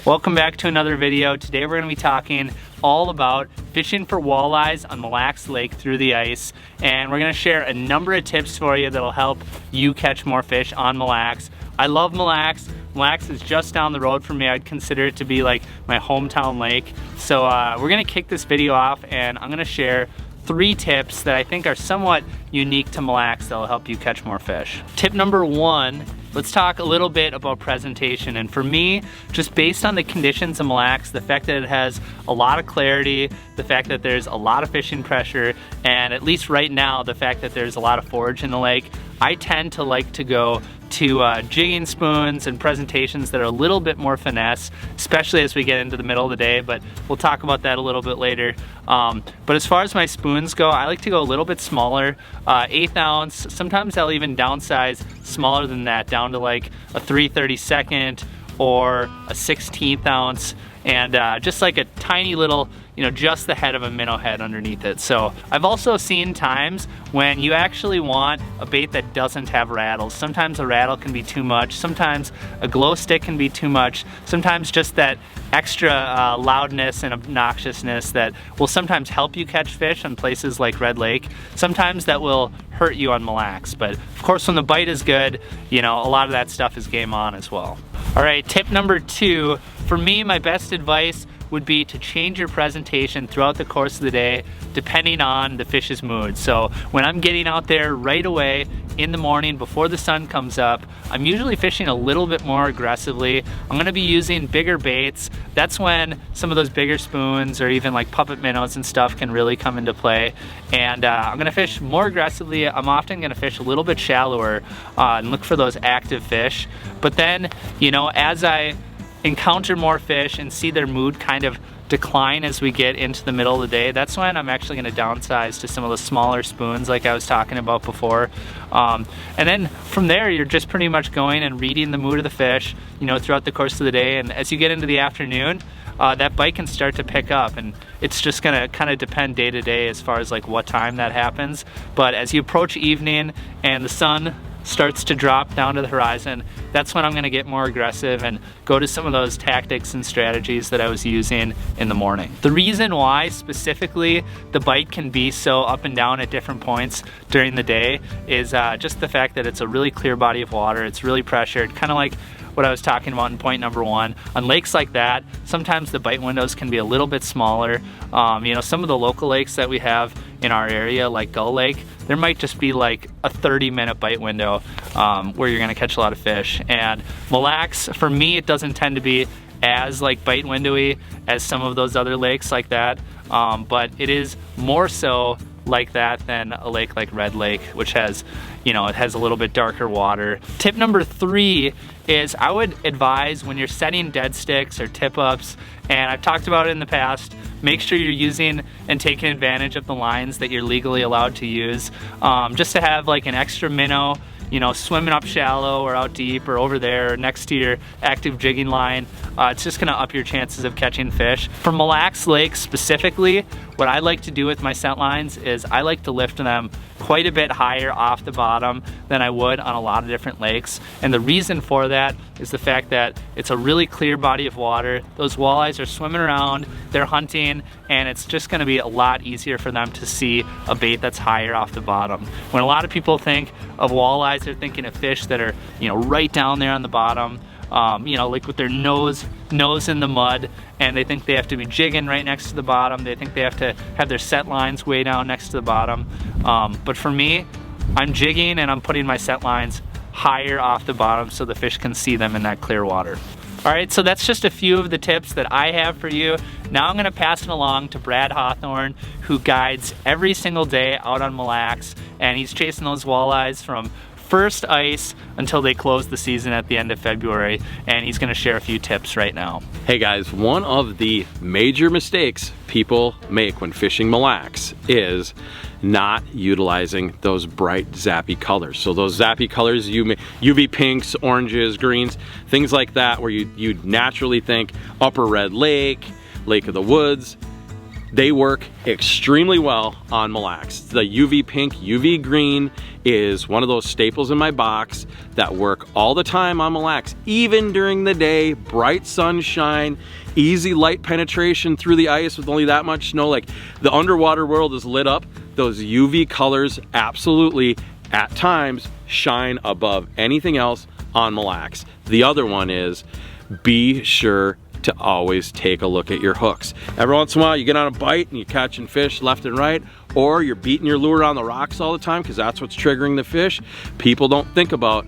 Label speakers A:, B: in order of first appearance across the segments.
A: Welcome back to another video. Today we're going to be talking all about fishing for walleyes on Mille Lacs Lake through the ice, and we're going to share a number of tips for you that'll help you catch more fish on Mille Lacs. I love Mille Lacs. Mille Lacs is just down the road from me. I'd consider it to be like my hometown lake. So we're going to kick this video off, and I'm going to share 3 tips that I think are somewhat unique to Mille Lacs that'll help you catch more fish. Tip number 1, let's talk a little bit about presentation. And for me, just based on the conditions of Mille Lacs, the fact that it has a lot of clarity, the fact that there's a lot of fishing pressure, and at least right now, the fact that there's a lot of forage in the lake, I tend to like to go to jigging spoons and presentations that are a little bit more finesse, especially as we get into the middle of the day, but we'll talk about that a little bit later. But as far as my spoons go, I like to go a little bit smaller, 1/8 ounce. Sometimes I'll even downsize smaller than that, down to like a 3/32 or a 1/16 ounce, and just like a tiny little, you know, just the head of a minnow head underneath it. So I've also seen times when you actually want a bait that doesn't have rattles. Sometimes a rattle can be too much, sometimes a glow stick can be too much, sometimes just that extra loudness and obnoxiousness that will sometimes help you catch fish on places like Red Lake. Sometimes that will hurt you on Mille Lacs, but of course when the bite is good, you know, a lot of that stuff is game on as well. All right, tip number 2, for me, my best advice would be to change your presentation throughout the course of the day depending on the fish's mood. So when I'm getting out there right away in the morning before the sun comes up, I'm usually fishing a little bit more aggressively. I'm gonna be using bigger baits. That's when some of those bigger spoons or even like puppet minnows and stuff can really come into play. And I'm gonna fish more aggressively. I'm often gonna fish a little bit shallower and look for those active fish. But then, you know, as I encounter more fish and see their mood kind of decline as we get into the middle of the day, that's when I'm actually going to downsize to some of the smaller spoons like I was talking about before. And then from there, you're just pretty much going and reading the mood of the fish, you know, throughout the course of the day. And as you get into the afternoon, that bite can start to pick up, and it's just gonna kind of depend day to day as far as like what time that happens. But as you approach evening and the sun starts to drop down to the horizon, that's when I'm gonna get more aggressive and go to some of those tactics and strategies that I was using in the morning. The reason why specifically the bite can be so up and down at different points during the day is just the fact that it's a really clear body of water. It's really pressured, kind of like what I was talking about in point number 1. On lakes like that, sometimes the bite windows can be a little bit smaller. You know, some of the local lakes that we have in our area, like Gull Lake, there might just be like a 30-minute bite window where you're gonna catch a lot of fish. And Mille Lacs, for me, it doesn't tend to be as like bite windowy as some of those other lakes like that, but it is more so like that than a lake like Red Lake, which has, you know, it has a little bit darker water. Tip number 3 is I would advise when you're setting dead sticks or tip-ups, and I've talked about it in the past, make sure you're using and taking advantage of the lines that you're legally allowed to use. Just to have like an extra minnow, you know, swimming up shallow or out deep or over there next to your active jigging line, it's just gonna up your chances of catching fish. For Mille Lacs Lake specifically, what I like to do with my scent lines is I like to lift them quite a bit higher off the bottom than I would on a lot of different lakes. And the reason for that is the fact that it's a really clear body of water. Those walleyes are swimming around, they're hunting, and it's just gonna be a lot easier for them to see a bait that's higher off the bottom. When a lot of people think of walleyes, they're thinking of fish that are, you know, right down there on the bottom, you know, like with their nose in the mud, and they think they have to be jigging right next to the bottom. They think they have to have their set lines way down next to the bottom. But for me, I'm jigging and I'm putting my set lines higher off the bottom so the fish can see them in that clear water. All right, so that's just a few of the tips that I have for you. Now I'm gonna pass it along to Brad Hawthorne, who guides every single day out on Mille Lacs, and he's chasing those walleyes from first ice until they close the season at the end of February, and he's gonna share a few tips right now.
B: Hey guys, one of the major mistakes people make when fishing Mille Lacs is not utilizing those bright zappy colors. So those zappy colors, UV pinks, oranges, greens, things like that, where you'd naturally think upper Red Lake, Lake of the Woods, they work extremely well on Mille Lacs. The UV pink, UV green is one of those staples in my box that work all the time on Mille Lacs, even during the day, bright sunshine, easy light penetration through the ice with only that much snow. Like, the underwater world is lit up. Those UV colors absolutely, at times, shine above anything else on Mille Lacs. The other one is, be sure to always take a look at your hooks. Every once in a while you get on a bite and you're catching fish left and right, or you're beating your lure on the rocks all the time because that's what's triggering the fish. People don't think about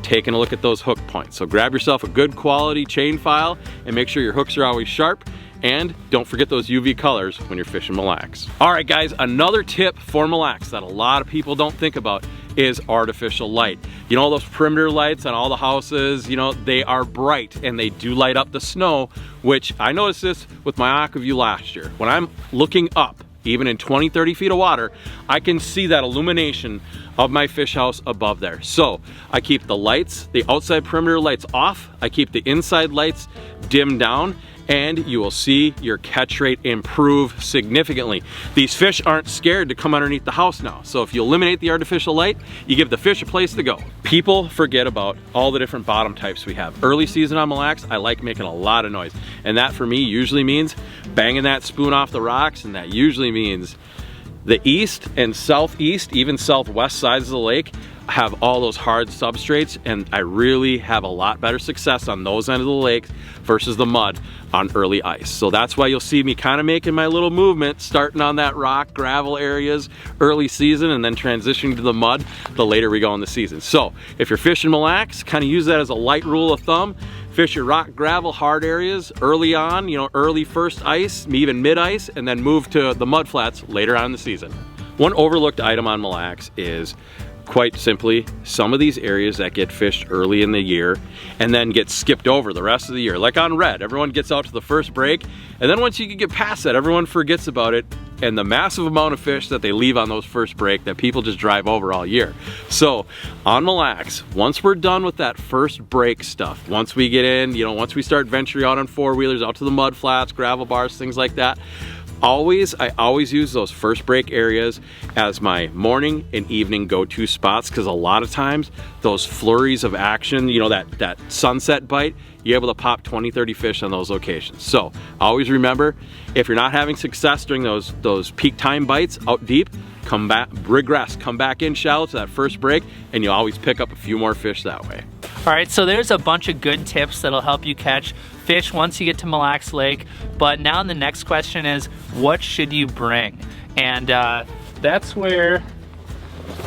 B: taking a look at those hook points. So grab yourself a good quality chain file and make sure your hooks are always sharp. And don't forget those UV colors when you're fishing Mille Lacs. All right guys, another tip for Mille Lacs that a lot of people don't think about is artificial light. You know, those perimeter lights on all the houses, you know, they are bright and they do light up the snow, which I noticed this with my AquaView last year. When I'm looking up, even in 20, 30 feet of water, I can see that illumination of my fish house above there. So I keep the lights, the outside perimeter lights off, I keep the inside lights dimmed down, and you will see your catch rate improve significantly. These fish aren't scared to come underneath the house now. So if you eliminate the artificial light, you give the fish a place to go. People forget about all the different bottom types we have. Early season on Mille Lacs, I like making a lot of noise. And that for me usually means banging that spoon off the rocks, and that usually means the east and southeast, even southwest sides of the lake, have all those hard substrates, and I really have a lot better success on those ends of the lake versus the mud on early ice. So that's why you'll see me kind of making my little movement, starting on that rock gravel areas early season and then transitioning to the mud the later we go in the season. So if you're fishing Mille Lacs, kind of use that as a light rule of thumb. Fish your rock gravel hard areas early on, you know, early first ice, even mid ice, and then move to the mud flats later on in the season. One overlooked item on Mille Lacs is, quite simply, some of these areas that get fished early in the year and then get skipped over the rest of the year. Like on red, everyone gets out to the first break, and then once you get past that, everyone forgets about it and the massive amount of fish that they leave on those first break that people just drive over all year. So on Mille Lacs, once we're done with that first break stuff, once we get in, you know, once we start venturing out on four-wheelers, out to the mud flats, gravel bars, things like that, I always use those first break areas as my morning and evening go-to spots, because a lot of times those flurries of action, you know, that sunset bite, you're able to pop 20, 30 fish on those locations. So always remember, if you're not having success during those peak time bites out deep, come back, regress, come back in shallow to that first break, and you'll always pick up a few more fish that way.
A: All right, so there's a bunch of good tips that'll help you catch fish once you get to Mille Lacs Lake. But now the next question is, what should you bring? And that's where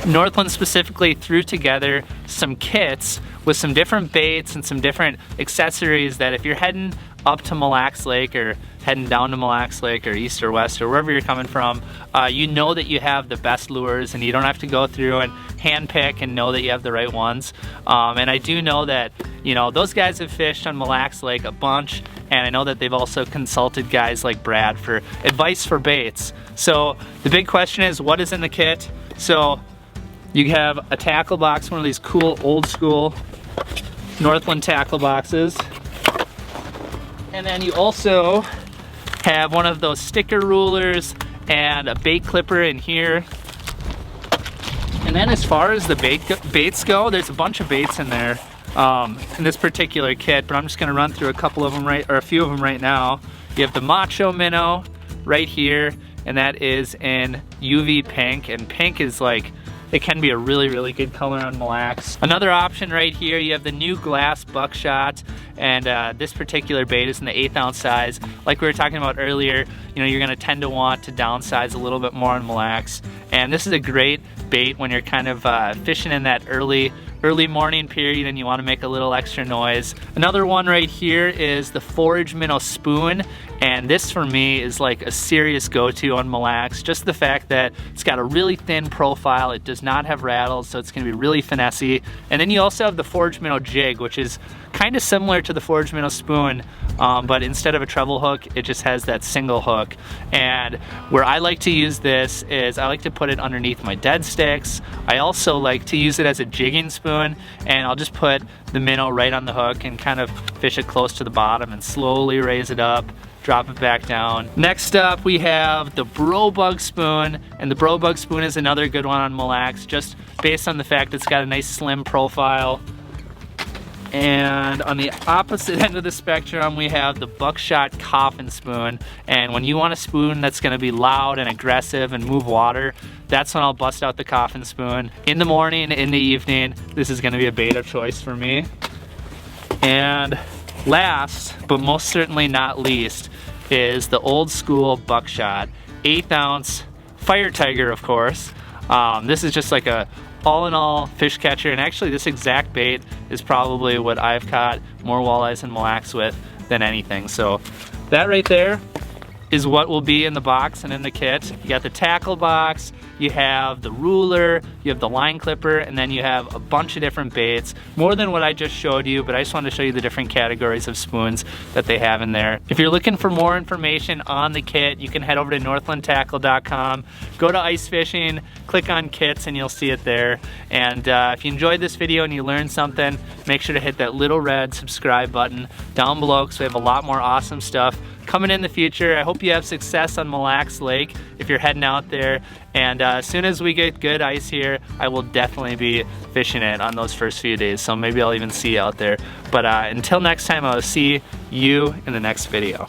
A: Northland specifically threw together some kits with some different baits and some different accessories that if you're heading up to Mille Lacs Lake or heading down to Mille Lacs Lake or east or west or wherever you're coming from, you know that you have the best lures and you don't have to go through and hand pick and know that you have the right ones. And I do know that, you know, those guys have fished on Mille Lacs Lake a bunch, and I know that they've also consulted guys like Brad for advice for baits. So the big question is, what is in the kit? So you have a tackle box, one of these cool old school Northland tackle boxes. And then you also have one of those sticker rulers and a bait clipper in here. And then as far as the baits go, there's a bunch of baits in there in this particular kit, but I'm just gonna run through a couple of them a few of them right now. You have the Macho Minnow right here, and that is in UV pink, and pink is like, it can be a really, really good color on Mille Lacs. Another option right here, you have the new glass buckshot, and this particular bait is in the 1/8 ounce size. Like we were talking about earlier, you know, you're gonna tend to want to downsize a little bit more on Mille Lacs. And this is a great bait when you're kind of fishing in that early morning period and you want to make a little extra noise. Another one right here is the Forage Minnow Spoon, and this for me is like a serious go-to on Mille Lacs. Just the fact that it's got a really thin profile, it does not have rattles, so it's going to be really finessey. And then you also have the Forage Minnow Jig, which is kind of similar to the Forage Minnow Spoon, but instead of a treble hook, it just has that single hook. And where I like to use this is I like to put it underneath my dead sticks. I also like to use it as a jigging spoon, and I'll just put the minnow right on the hook and kind of fish it close to the bottom and slowly raise it up, drop it back down. Next up, we have the Bro Bug Spoon, and the Bro Bug Spoon is another good one on Mille Lacs, just based on the fact it's got a nice slim profile. And on the opposite end of the spectrum, we have the Buckshot Coffin Spoon. And when you want a spoon that's gonna be loud and aggressive and move water, that's when I'll bust out the Coffin Spoon. In the morning, in the evening, this is gonna be a beta choice for me. And last, but most certainly not least, is the old school Buckshot, 1/8 ounce Fire Tiger, of course. This is just like a all-in-all fish catcher, and actually this exact bait is probably what I've caught more walleyes in Mille Lacs with than anything. So that right there is what will be in the box and in the kit. You got the tackle box, you have the ruler, you have the line clipper, and then you have a bunch of different baits. More than what I just showed you, but I just wanted to show you the different categories of spoons that they have in there. If you're looking for more information on the kit, you can head over to northlandtackle.com, go to ice fishing, click on kits, and you'll see it there. And if you enjoyed this video and you learned something, make sure to hit that little red subscribe button down below, because we have a lot more awesome stuff coming in the future. I hope you have success on Mille Lacs Lake if you're heading out there. And as soon as we get good ice here, I will definitely be fishing it on those first few days. So maybe I'll even see you out there. But until next time, I'll see you in the next video.